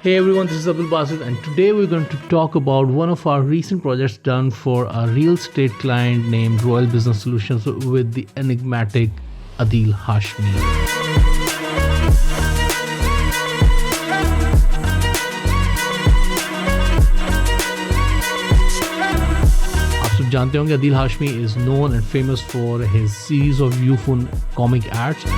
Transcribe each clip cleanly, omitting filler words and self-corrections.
Hey everyone, this is Abdul Basit, and today we're going to talk about one of our recent projects done for a real estate client named Royal Business Solutions with the enigmatic Adeel Hashmi. आप सब जानते होंगे Adeel Hashmi is known and famous for his series of youthful comic ads.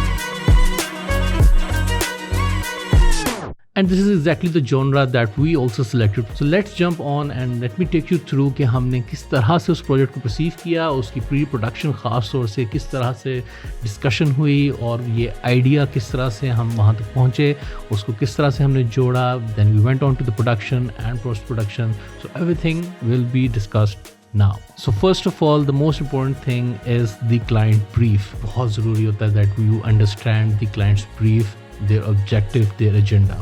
And this is exactly the genre that we also selected. So let's jump on and let me take you through कि हमने किस तरह से उस project को perceive किया, उसकी pre production ख़ास तौर से किस तरह से डिस्कशन हुई और ये आइडिया किस तरह से हम वहाँ तक पहुँचे, उसको किस तरह से हमने जोड़ा. Then we went on to the production and post production. So everything will be discussed now. So first of all, the most important thing is the client brief. बहुत ज़रूरी होता है that you understand the client's brief, their objective, their agenda.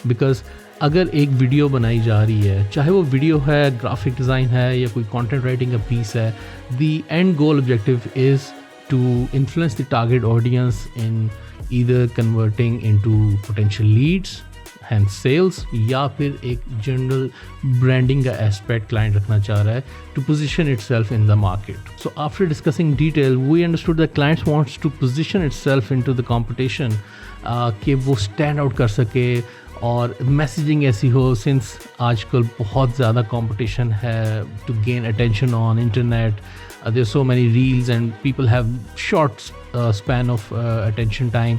Because अगर एक video बनाई जा रही है, चाहे वो वीडियो है, ग्राफिक डिज़ाइन है या कोई कंटेंट राइटिंग का पीस है, the end goal objective is to influence the target audience in either converting into potential leads and sales, या फिर एक जनरल ब्रांडिंग का एस्पेक्ट क्लाइंट रखना चाह रहा है to position itself in the market. So after discussing detail we understood that clients wants to position itself into the competition, कि वो स्टैंड आउट कर सके और मैसेजिंग ऐसी हो, सिंस आजकल बहुत ज़्यादा कंपटीशन है to gain attention on internet. There so many reels and people have short span of attention time.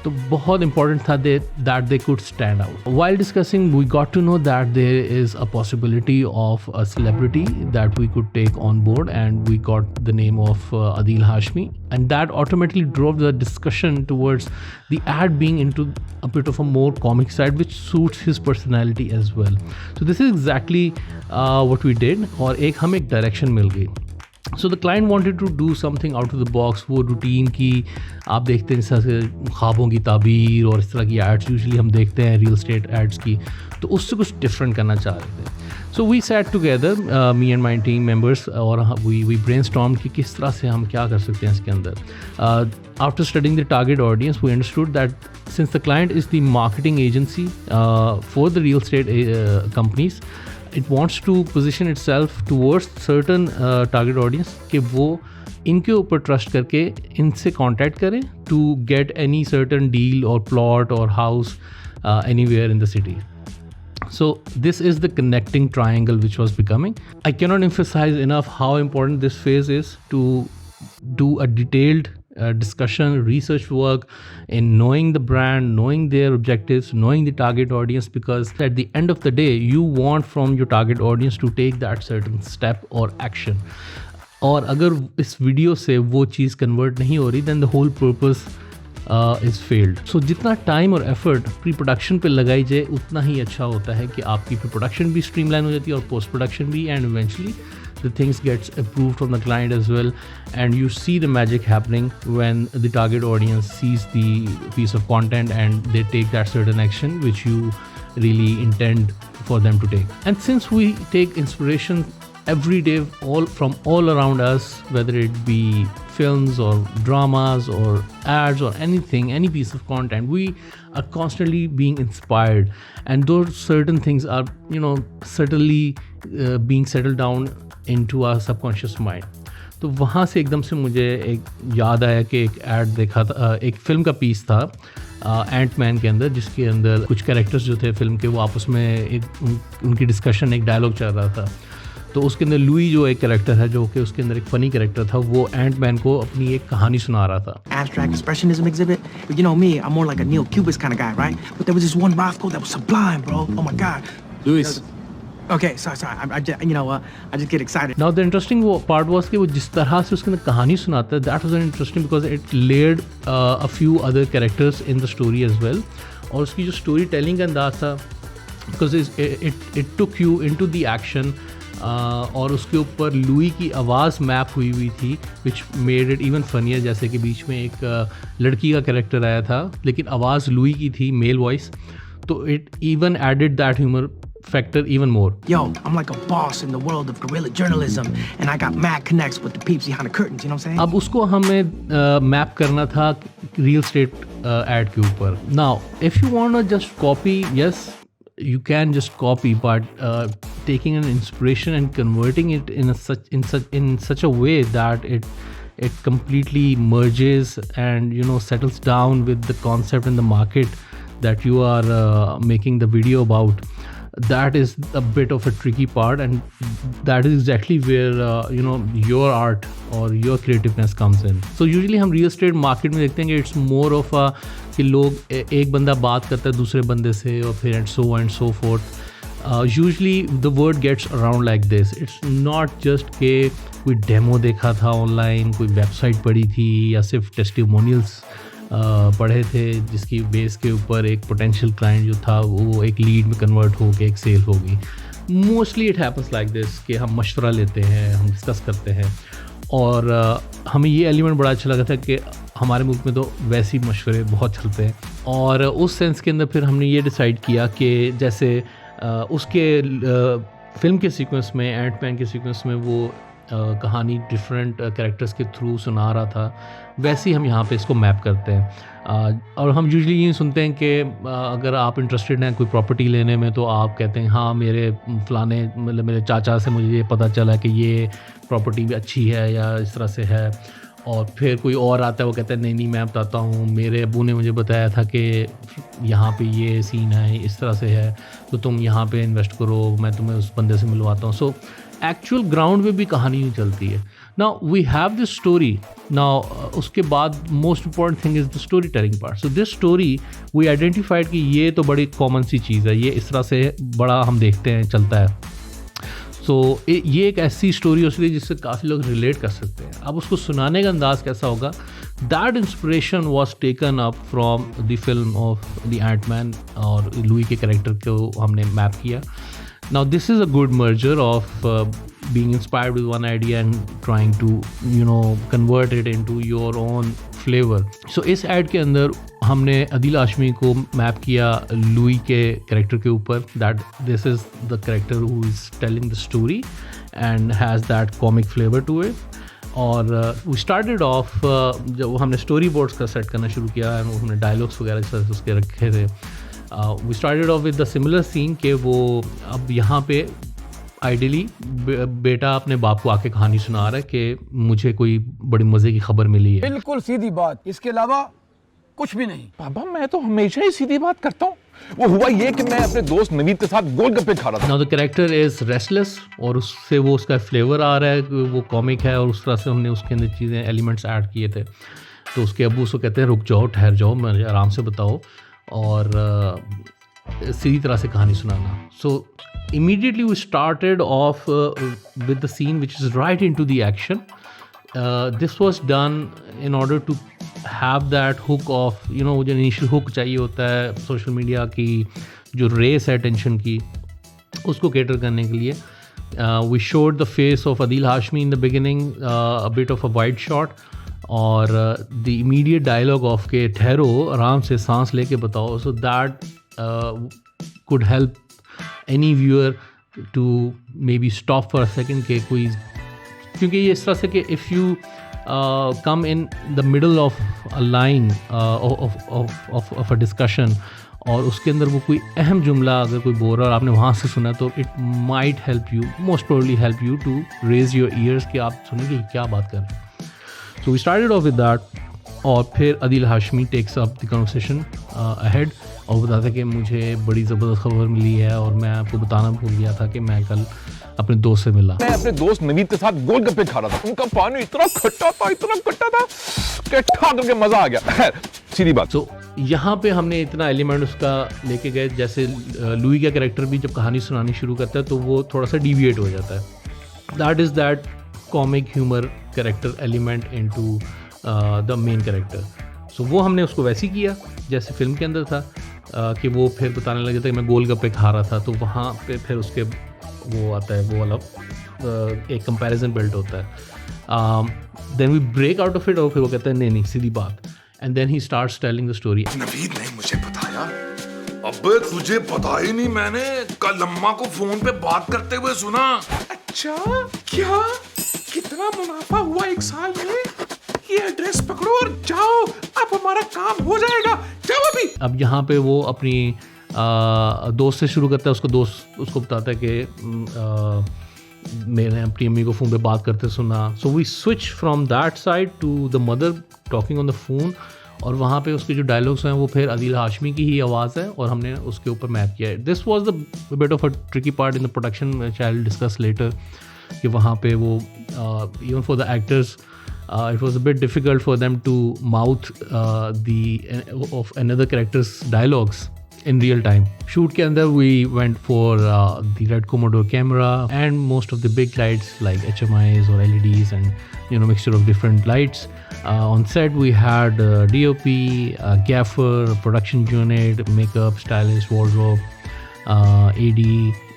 तो बहुत इंपॉर्टेंट था that they could stand out. While discussing we got to know that there is a possibility of a celebrity that we could take on board, and we got the name of Adeel Hashmi, and that automatically drove the discussion towards the ad being into a bit of a more comic side, which suits his personality as well. So this is exactly what we did, और एक हमें एक direction मिल गई. So the client wanted to do something out of the box. वो routine की आप देखते हैं, जैसे ख्वाबों की ताबीर और इस तरह की एड्स यूजुअली हम देखते हैं रियल स्टेट एड्स की, तो उससे कुछ डिफरेंट करना चाह रहे थे. So we sat together, me and my team members, और we brainstormed कि किस तरह से हम क्या कर सकते हैं इसके अंदर. After studying the target audience, we understood that since the client is the marketing agency for the real estate companies, it wants to position itself towards certain target audience कि वो इनके ऊपर ट्रस्ट करके इनसे कांटेक्ट करें to get any certain deal or plot or house anywhere in the city. So this is the connecting triangle which was becoming. I cannot emphasize enough how important this phase is to do a detailed discussion, research work in knowing the brand, knowing their objectives, knowing the target audience, because at the end of the day you want from your target audience to take that certain step or action. और अगर इस video से वो चीज़ convert नहीं हो रही, then the whole purpose is failed. So जितना time और एफर्ट प्री प्रोडक्शन पे लगाई जाए उतना ही अच्छा होता है कि आपकी प्री प्रोडक्शन भी स्ट्रीमलाइन हो जाती है और पोस्ट प्रोडक्शन भी, and eventually the things gets approved from the client as well, and you see the magic happening when the target audience sees the piece of content and they take that certain action which you really intend for them to take. And since we take inspiration every day from all around us, whether it be films or dramas or ads or anything, any piece of content, we are constantly being inspired, and those certain things are subtly being settled down into our subconscious mind. तो वहाँ से एकदम से मुझे एक याद आया कि एक ऐड देखा था, एक फिल्म का पीस था एंट मैन के अंदर, जिसके अंदर कुछ कैरेक्टर्स जो थे फिल्म के, वो आपस में एक उनकी डिस्कशन, एक डायलॉग चल रहा था. तो उसके अंदर लुई जो एक कैरेक्टर है, जो कि उसके अंदर एक फ़नी कैरेक्टर था, वो एंट मैन को अपनी एक कहानी सुना रहा था. Abstract expressionism exhibit. But you know me, I'm more like a neo-cubist kind of guy, right? But there was this one Rothko that was sublime, bro. Oh my God. Luis. Okay, sorry. I just get excited. Now the interesting part was कि वो जिस तरह से उसके अंदर कहानी सुनाता है, that was very interesting because it layered a few other characters in the story as well. और उसकी जो स्टोरी टेलिंग का अंदाज था, because it took you into the action. और उसके ऊपर लुई की आवाज़ मैप हुई थी, which made it even funnier. जैसे कि बीच में एक लड़की का कैरेक्टर आया था लेकिन आवाज़ लुई की थी, मेल वॉइस, तो it even added that humour factor even more. Yo, I'm like a boss in the world of guerrilla journalism, and I got mad connects with the peeps behind the curtains, you know what I'm saying? अब उसको हमें map करना था real estate add के ऊपर. Now, if you want to just copy, yes, you can just copy, but taking an inspiration and converting it in such a way that it completely merges and settles down with the concept and the market that you are making the video about. That is a bit of a tricky part, and that is exactly where your art or your creativeness comes in. So usually हम real estate market में देखते हैं कि it's more of a कि लोग एक बंदा बात करता है दूसरे बंदे से और फिर and so forth. Usually the word gets around like this. It's not just कि कोई डेमो देखा था ऑनलाइन, कोई वेबसाइट पढ़ी थी या सिर्फ टेस्टिमोनियल्स पढ़े थे जिसकी बेस के ऊपर एक पोटेंशियल क्लाइंट जो था वो एक लीड में कन्वर्ट हो के एक सेल हो गई. Mostly it happens like this कि हम मशवरा लेते हैं, हम डिस्कस करते हैं. और हमें ये एलिमेंट बड़ा अच्छा लगा था कि हमारे मुल्क में तो वैसे ही मशवरे बहुत चलते हैं. और उस सेंस के अंदर फिर हमने ये डिसाइड किया कि जैसे उसके फिल्म के सीक्वेंस में, एंटमैन के सीक्वेंस में वो कहानी डिफरेंट कैरेक्टर्स के थ्रू सुना रहा था, वैसे ही हम यहाँ पे इसको मैप करते हैं. और हम यूजुअली ये सुनते हैं कि अगर आप इंटरेस्टेड हैं कोई प्रॉपर्टी लेने में तो आप कहते हैं हाँ मेरे फलाने मतलब मेरे चाचा से मुझे ये पता चला कि ये प्रॉपर्टी भी अच्छी है या इस तरह से है. और फिर कोई और आता है वो कहता है नहीं मैं बताता हूँ, मेरे अबू ने मुझे बताया था कि यहाँ पे ये सीन है, इस तरह से है, तो तुम यहाँ पे इन्वेस्ट करो, मैं तुम्हें उस बंदे से मिलवाता हूँ. सो एक्चुअल ग्राउंड में भी कहानी नहीं चलती है. Now we have this story. Now उसके बाद most important thing is the story telling part. So this story we identified कि ये तो बड़ी कॉमन सी चीज़ है, ये इस तरह से बड़ा हम देखते हैं चलता है. सो ये एक ऐसी स्टोरी हो सकती है जिससे काफ़ी लोग रिलेट कर सकते हैं. अब उसको सुनाने का अंदाज़ कैसा होगा, that inspiration was taken up from the film of the Antman और लुई के कैरेक्टर को हमने मैप किया. Now this is a good merger of being inspired with one idea and trying to convert it into your own flavor. So इस ad के अंदर हमने अदील हाशमी को मैप किया लुई के कैरेक्टर के ऊपर. That this is the character who is telling the story and has that comic flavor to it. और we started off जब हमने स्टोरी बोर्ड्स का सेट करना शुरू किया, हमने डायलॉग्स वगैरह उसके रखे थे. We started off with the similar scene कि वो अब यहाँ पे आइडियली बेटा अपने बाप को आके कहानी सुना रहा है कि मुझे कोई बड़ी मज़े की खबर मिली है. बिल्कुल सीधी बात, इसके अलावा कुछ भी नहीं. बाबा मैं तो हमेशा ही सीधी बात करता हूँ. वो हुआ ये कि मैं अपने दोस्त नवीद के साथ गोलगप्पे खा रहा था. Now the character is restless और उससे वो उसका फ्लेवर आ रहा है, वो कॉमिक है और उस तरह से हमने उसके अंदर चीज़ें एलिमेंट्स ऐड किए थे. तो उसके अब्बू उसको कहते हैं रुक जाओ, ठहर जाओ, मुझे आराम से बताओ और सीधी तरह से कहानी सुनाना. सो immediately we started off with the scene which is right into the action. This was done in order to have that hook of जो initial hook चाहिए होता है सोशल मीडिया की जो रेस है टेंशन की, उसको cater करने के लिए. We showed the face of Adeel Hashmi in the beginning, a bit of a wide shot. और द इमीडिएट डायलॉग ऑफ के ठहरो, आराम से सांस लेके बताओ. So that could help any viewer to maybe stop for a second के कोई, क्योंकि ये इस तरह से कि if you come in the middle of a line of a discussion और उसके अंदर वो कोई अहम जुमला अगर कोई बोल रहा और आपने वहाँ से सुना तो it might help you, most probably help you to raise your ears कि आप सुनें कि क्या बात कर रहे हैं. So we started off with that. और फिर Adeel Hashmi takes up the conversation ahead और बताता है कि मुझे बड़ी ज़बरदस्त खबर मिली है और मैं आपको बताना भूल गया था कि मैं कल अपने दोस्त से मिला. मैं अपने दोस्त नवीद के साथ गोलगप्पे खा रहा था. उनका पानी इतना खट्टा था कि ठा करके मजा आ गया. सीधी बात. तो यहाँ पे हमने इतना एलिमेंट उसका लेके गए, जैसे लुई का कैरेक्टर भी जब कहानी सुनानी शुरू करता है तो वो थोड़ा सा डिविएट हो जाता है. That is that comic humour character element into the main character. So वो हमने उसको वैसे ही किया जैसे फिल्म के अंदर था, कि वो फिर बताने लगे था कि मैं गोलगप्पे खा रहा था. तो वहाँ पे फिर उसके वो आता है वो वाला एक कंपैरिजन बिल्ड होता है. Then we break out of it और फिर वो कहता है नहीं सीधी बात. And then he starts telling the story. Naveed ने मुझे बताया. अबे तुझे पता ही नहीं, मैंने कल अम्मा को फोन पे बात करते हुए सुना. अच्छा क्या, कितना मुनाफा हुआ एक साल में? ये एड्रेस पकड़ो और जाओ, अब हमारा काम हो जाएगा. जाओ अभी. अब यहाँ पे वो अपनी दोस्त से शुरू करता है, उसको दोस्त उसको बताता है कि मैंने अपनी अम्मी को फ़ोन पे बात करते सुना. So we switch from that side to the mother talking on the phone, और वहाँ पे उसके जो डायलॉग्स हैं वो फिर अदील हाशमी की ही आवाज़ है और हमने उसके ऊपर मैप किया है. This was the bit of a tricky part in the production which I will discuss later, कि वहाँ पे वो even for the actors it was a bit difficult for them to mouth the of another character's dialogues in real time. Shoot ke andar we went for the red Commodore camera and most of the big lights like HMIs or LEDs and mixture of different lights. On set we had DOP, gaffer, production unit, makeup, stylist, wardrobe, AD,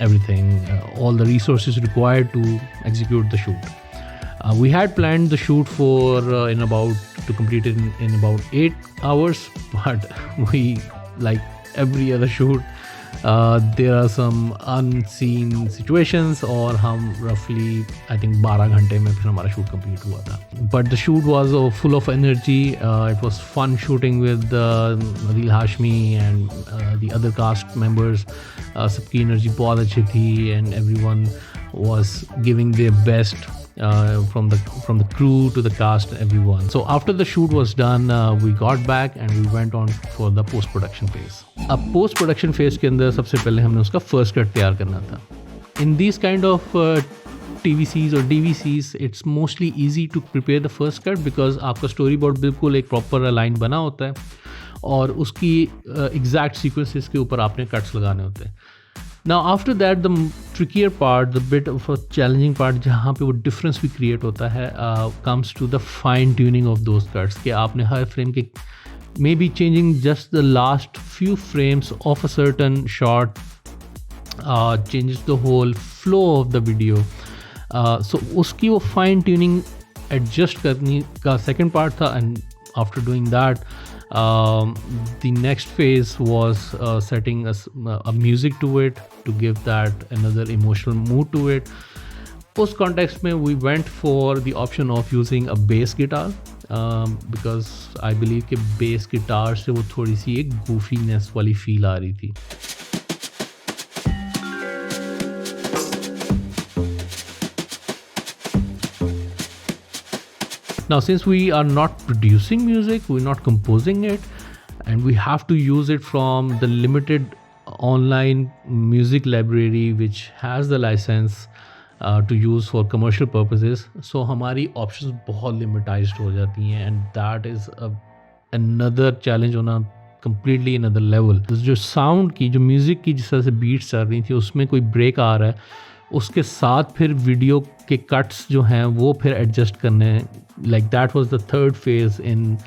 everything, all the resources required to execute the shoot. We had planned the shoot for to complete it in about 8 hours, but we, like every other shoot, there are some unseen situations और हम roughly I think 12 घंटे में फिर हमारा shoot complete हुआ था. But the shoot was full of energy. It was fun shooting with Adeel Hashmi and the other cast members. सबकी energy बहुत अच्छी थी and everyone was giving their best. From the crew to the cast, everyone. So after the shoot was done, we got back and we went on for the post production phase. अब post production phase के अंदर सबसे पहले हमने उसका first cut तैयार करना था. In these kind of TVCs or DVCs, it's mostly easy to prepare the first cut because आपका storyboard बिल्कुल एक proper line बना होता है और उसकी exact sequences के ऊपर आपने cuts लगाने होते हैं. Now after that the trickier part, the bit of a challenging part जहाँ पे वो difference भी create होता है, comes to the fine tuning of those cuts कि आपने हर frame के maybe changing just the last few frames of a certain shot changes the whole flow of the video. So उसकी वो fine tuning adjust करने का second part था, and after doing that the next phase was setting a music to it to give that another emotional mood to it. Post context mein we went for the option of using a bass guitar because I believe कि bass guitar से वो थोड़ी सी एक goofiness वाली feel आ रही थी. Now since we are not producing music, we're not composing it, and we have to use it from the limited online music library which has the license to use for commercial purposes, so हमारी options बहुत limitized हो जाती हैं, and that is another challenge on a completely another level. जो sound की, जो music की जिस तरह से beats चल रही थी उसमें कोई break आ रहा है, उसके साथ फिर वीडियो के कट्स जो हैं वो फिर एडजस्ट करने हैं. Like that was the third phase in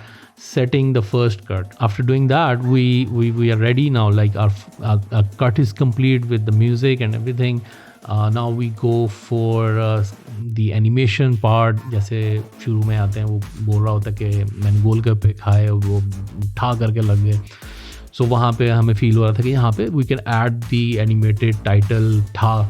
setting the first cut. After doing that, we are ready now. Like our cut is complete with the music and everything. Now we go for the animation part. जैसे शुरू में आते हैं वो बोल रहा होता है कि मैंने गोलगप्पे खाए और वो ठा करके लग गए. So वहाँ पे हमें फील हो रहा था कि यहाँ पे we can add the animated title ठा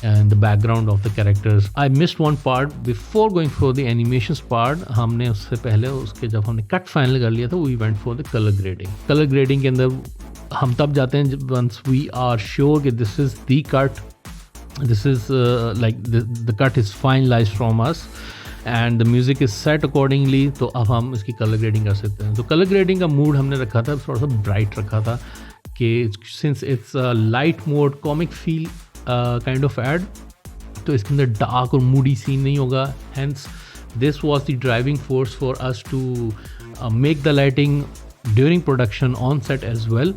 and the background of the characters. I missed one part before going for the animations part. हमने उससे पहले उसके जब हमने cut final कर लिया था, we went for the color grading. Color grading के अंदर हम तब जाते हैं once we are sure कि this is the cut, this is like the cut is finalized from us and the music is set accordingly. तो अब हम इसकी color grading कर सकते हैं. तो color grading का mood हमने रखा था थोड़ा सा bright रखा था कि since it's a light mode comic feel kind of ad, तो इसके अंदर डार्क और मूडी सीन नहीं होगा. Hence this was the driving force for us to make the lighting during production on set as well,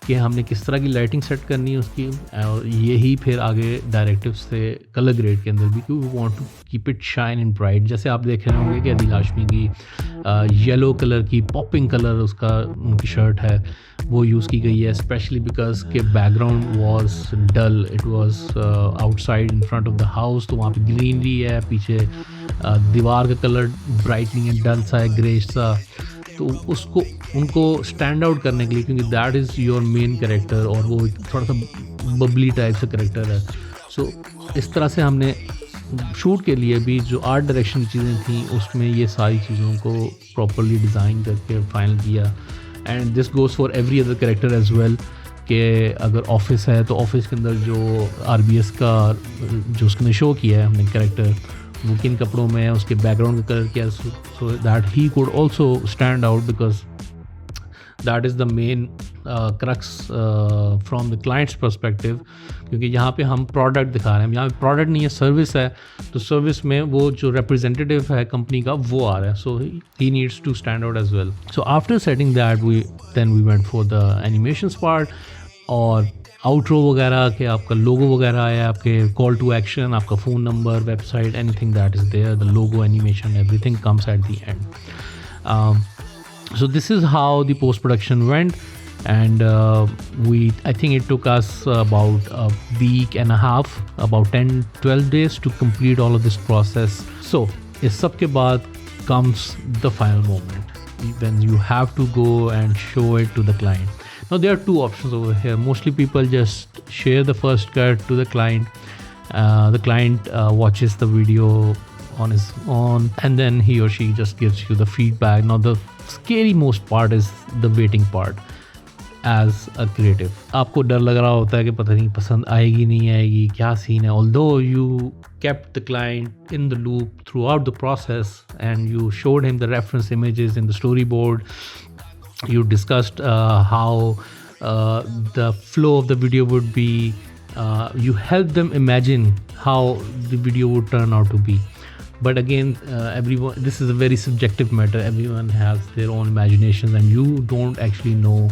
कि हमने किस तरह की लाइटिंग सेट करनी है उसकी. और यही फिर आगे डायरेक्टिव्स थे कलर ग्रेड के अंदर भी, कि we want to keep it shine and bright. जैसे आप देख रहे होंगे कि अदील हाशमी की येलो कलर की पॉपिंग कलर उसका उनकी शर्ट है वो यूज़ की गई है, स्पेशली बिकॉज के background was dull. It was outside in front of the house, तो वहाँ पे ग्रीनरी है, पीछे दीवार का कलर ब्राइट नहीं है, डल सा है, ग्रेश सा. तो उसको उनको स्टैंड आउट करने के लिए, क्योंकि that is your main character और वो थोड़ा सा बबली टाइप से कैरेक्टर है. सो इस तरह से हमने शूट के लिए भी जो आर्ट डायरेक्शन चीज़ें थी उसमें ये सारी चीज़ों को प्रॉपरली डिज़ाइन करके फाइनल किया. And this goes for every other character as well, कि अगर ऑफिस है तो ऑफिस के अंदर जो RBS का जो उसने शो किया है हमने कैरेक्टर, वो किन कपड़ों में है, उसके बैकग्राउंड का कलर किया, so that he could also stand out, because that is the main crux from the clients perspective, क्योंकि यहाँ पे हम प्रोडक्ट दिखा रहे हैं, यहाँ पे प्रोडक्ट नहीं है, सर्विस है, तो सर्विस में वो जो रिप्रेजेंटेटिव है कंपनी का वो आ रहा है, so he needs to stand out as well. So after setting that we went for the animations part और आउट्रो वगैरह के आपका लोगो वगैरह है, आपके कॉल टू एक्शन, आपका phone number, website, anything that is there, the logo, animation, everything comes at the end. So this is how the post-production went, and I think it took us about a week and a half, about 10-12 days to complete all of this process. So is सब के बाद comes the final moment when you have to go and show it to the client. Now there are two options over here. Mostly people just share the first cut to the client. The client watches the video on his own, and then he or she just gives you the feedback. Now the scary most part is the waiting part as a creative. आपको डर लग रहा होता है कि पता नहीं पसंद आएगी नहीं आएगी, क्या सीन है. Although you kept the client in the loop throughout the process and you showed him the reference images in the storyboard, you discussed how the flow of the video would be, you helped them imagine how the video would turn out to be. But again, everyone, this is a very subjective matter. Everyone has their own imaginations, and you don't actually know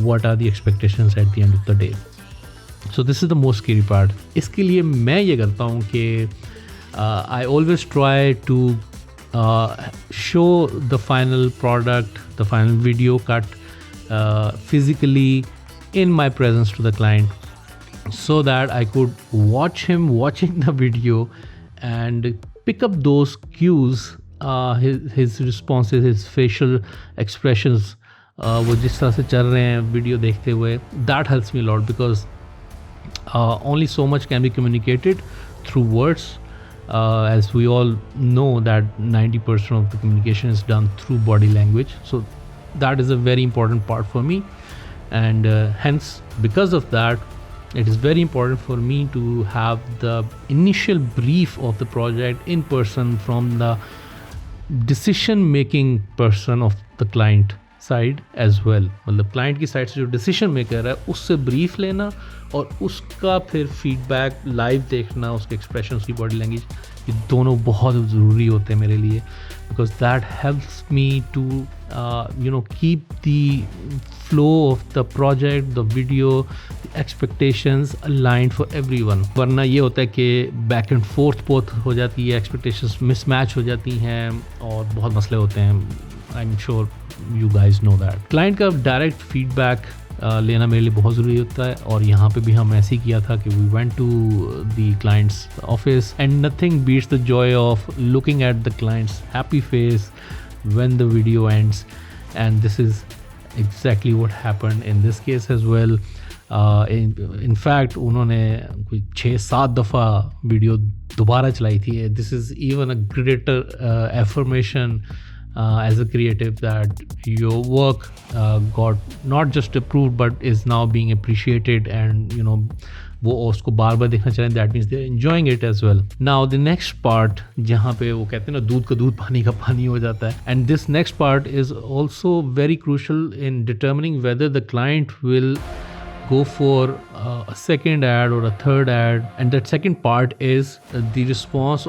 what are the expectations at the end of the day. So this is the most scary part. इसके लिए मैं ये करता हूँ कि I always try to show the final product, the final video cut physically in my presence to the client, so that I could watch him watching the video and pick up those cues, his responses, his facial expressions, वो जिस तरह से चल रहे हैं video देखते हुए. That helps me a lot, because only so much can be communicated through words, as we all know that 90% of the communication is done through body language. So that is a very important part for me, and hence because of that, it is very important for me to have the initial brief of the project in person from the decision making person of the client side as well. मतलब client की side से जो decision maker है उससे brief लेना और उसका फिर feedback live देखना, उसके expression, उसकी body language, ये दोनों बहुत ज़रूरी होते हैं मेरे लिए, because that helps me to keep the flow of the project, the video, the expectations aligned for everyone. वरना ये होता है कि back and forth बहुत हो जाती है, expectations mismatch हो जाती हैं और बहुत मसले होते हैं. I'm sure you guys know that. Client का direct feedback लेना मेरे लिए बहुत ज़रूरी होता है, और यहाँ पे भी हम ऐसे ही किया था कि we went to the client's office, and nothing beats the joy of looking at the client's happy face when the video ends, and this is exactly what happened in this case as well. In fact उन्होंने कोई 6-7 दफ़ा video दोबारा चलाई थी. This is even a greater affirmation as a creative that your work got not just approved but is now being appreciated, and वो उसको बार बार देखना चाहिए. That means they're enjoying it as well. Now the next part, जहाँ पे वो कहते हैं ना दूध का दूध पानी का पानी हो जाता है, and this next part is also very crucial in determining whether the client will go for a second ad or a third ad, and that second part is the response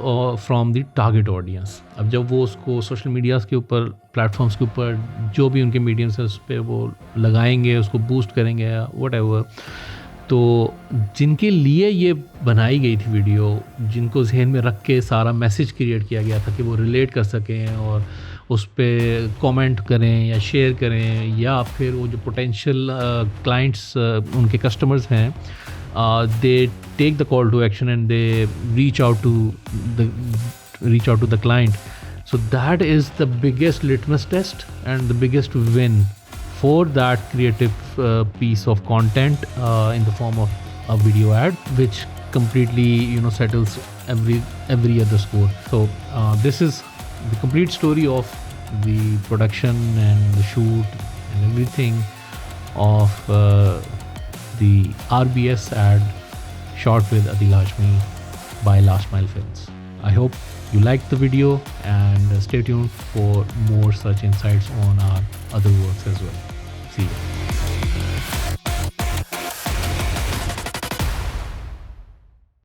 from the target audience. अब जब वो उसको social medias के ऊपर, platforms के ऊपर, जो भी उनके मीडियम्स है उस पर वो लगाएंगे, उसको बूस्ट करेंगे, whatever, तो जिनके लिए ये बनाई गई थी वीडियो, जिनको जहन में रख के सारा मैसेज क्रिएट किया गया था कि वो रिलेट कर सकें और उस पर कमेंट करें या शेयर करें, या फिर वो जो पोटेंशियल क्लाइंट्स उनके कस्टमर्स हैं, they take the call to action and they reach out to the client. So that is the biggest litmus test and the biggest win for that creative piece of content in the form of a video ad, which completely settles every other score. So this is the complete story of the production and the shoot and everything of the RBS ad shot with Adeel Hashmi by Last Myle Films. I hope you liked the video and stay tuned for more such insights on our other works as well. See you.